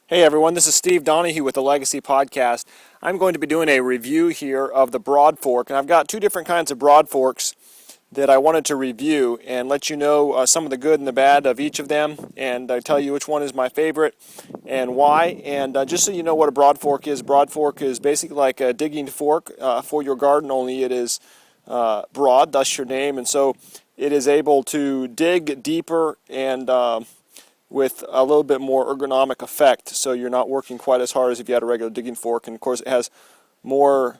Hey everyone, this is Steve Donahue with the Legacy Podcast. I'm going to be doing a review here of the Broadfork, and I've got two different kinds of Broadforks that I wanted to review and let you know some of the good and the bad of each of them, and tell you which one is my favorite and why. And just so you know what a Broadfork is basically like a digging fork for your garden, only it is broad, thus your name, and so it is able to dig deeper and with a little bit more ergonomic effect, so you're not working quite as hard as if you had a regular digging fork. And of course it has more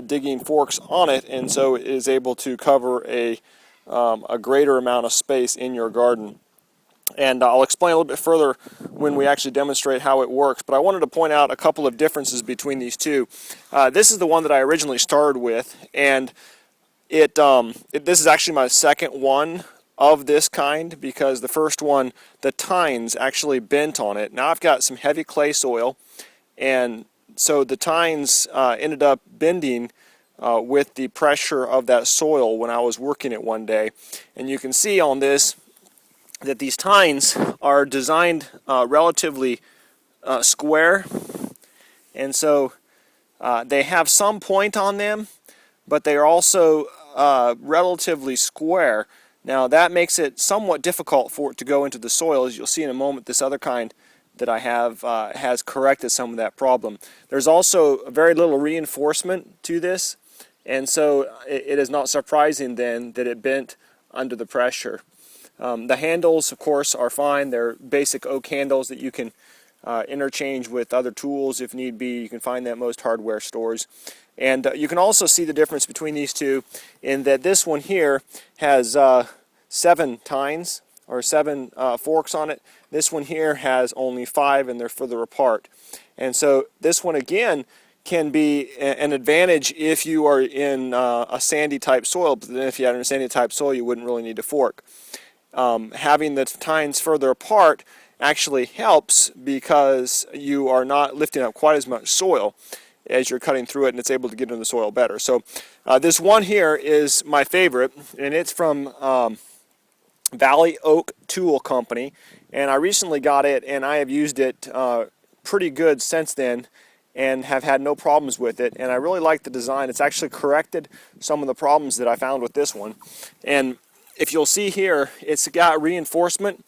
digging forks on it, and so it is able to cover a greater amount of space in your garden. And I'll explain a little bit further when we actually demonstrate how it works, but I wanted to point out a couple of differences between these two. This is the one that I originally started with, and this is actually my second one of this kind, because the first one, the tines actually bent on it. Now I've got some heavy clay soil, and so the tines ended up bending with the pressure of that soil when I was working it one day. And you can see on this that these tines are designed relatively square, and so they have some point on them, but they are also relatively square. Now that makes it somewhat difficult for it to go into the soil. As you'll see in a moment, this other kind that I have has corrected some of that problem. There's also very little reinforcement to this, and so it is not surprising then that it bent under the pressure. The handles, of course, are fine. They're basic oak handles that you can interchange with other tools if need be. You can find that at most hardware stores. And you can also see the difference between these two in that this one here has 7 tines, or 7 forks on it. This one here has only 5, and they're further apart. And so this one again can be an advantage if you are in a sandy type soil, but then if you had a sandy type soil you wouldn't really need a fork. Having the tines further apart actually helps because you are not lifting up quite as much soil as you're cutting through it, and it's able to get into the soil better. So this one here is my favorite, and it's from Valley Oak Tool Company, and I recently got it, and I have used it pretty good since then and have had no problems with it, and I really like the design. It's actually corrected some of the problems that I found with this one. And if you'll see here, it's got reinforcement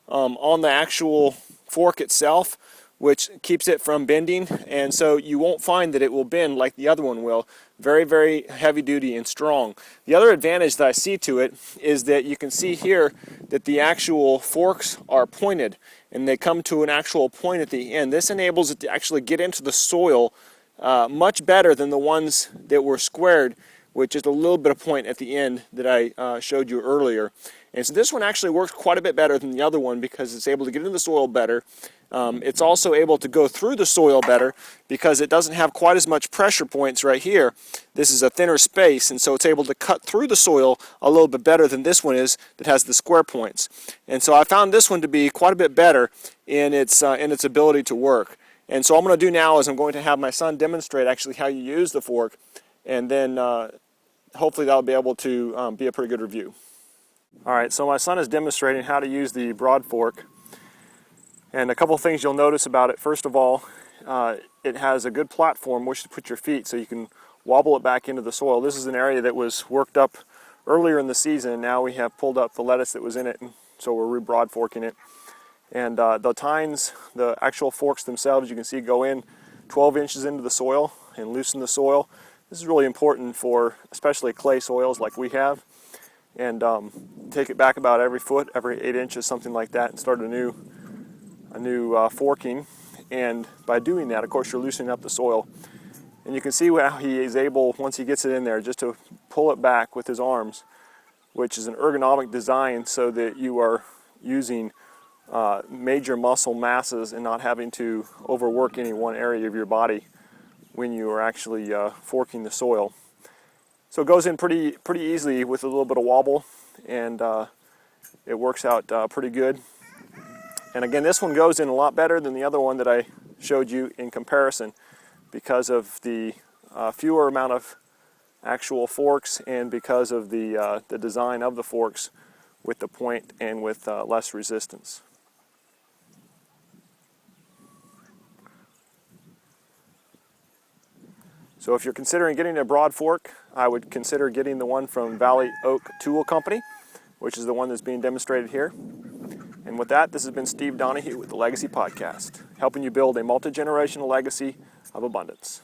on the actual fork itself, which keeps it from bending, and so you won't find that it will bend like the other one will. Very, very heavy duty and strong. The other advantage that I see to it is that you can see here that the actual forks are pointed, and they come to an actual point at the end. This enables it to actually get into the soil much better than the ones that were squared, which is a little bit of point at the end that I showed you earlier. And so this one actually works quite a bit better than the other one because it's able to get into the soil better. It's also able to go through the soil better because it doesn't have quite as much pressure points right here. This is a thinner space, and so it's able to cut through the soil a little bit better than this one is that has the square points. And so I found this one to be quite a bit better in its ability to work. And so what I'm going to do now is I'm going to have my son demonstrate actually how you use the fork, and then hopefully that'll be able to be a pretty good review. Alright, so my son is demonstrating how to use the Broadfork, and a couple things you'll notice about it. First of all, it has a good platform which to put your feet so you can wobble it back into the soil. This is an area that was worked up earlier in the season, and now we have pulled up the lettuce that was in it, and so we're re-broadforking it. And the tines, the actual forks themselves, you can see go in 12 inches into the soil and loosen the soil. This is really important for especially clay soils like we have. And take it back about every foot, every 8 inches, something like that, and start a new forking. And by doing that, of course, you're loosening up the soil. And you can see how he is able, once he gets it in there, just to pull it back with his arms, which is an ergonomic design so that you are using major muscle masses and not having to overwork any one area of your body when you are actually forking the soil. So it goes in pretty easily with a little bit of wobble, and it works out pretty good. And again, this one goes in a lot better than the other one that I showed you in comparison because of the fewer amount of actual forks and because of the design of the forks with the point and with less resistance. So if you're considering getting a Broadfork, I would consider getting the one from Valley Oak Tool Company, which is the one that's being demonstrated here. And with that, this has been Steve Donahue with the Legacy Podcast, helping you build a multi-generational legacy of abundance.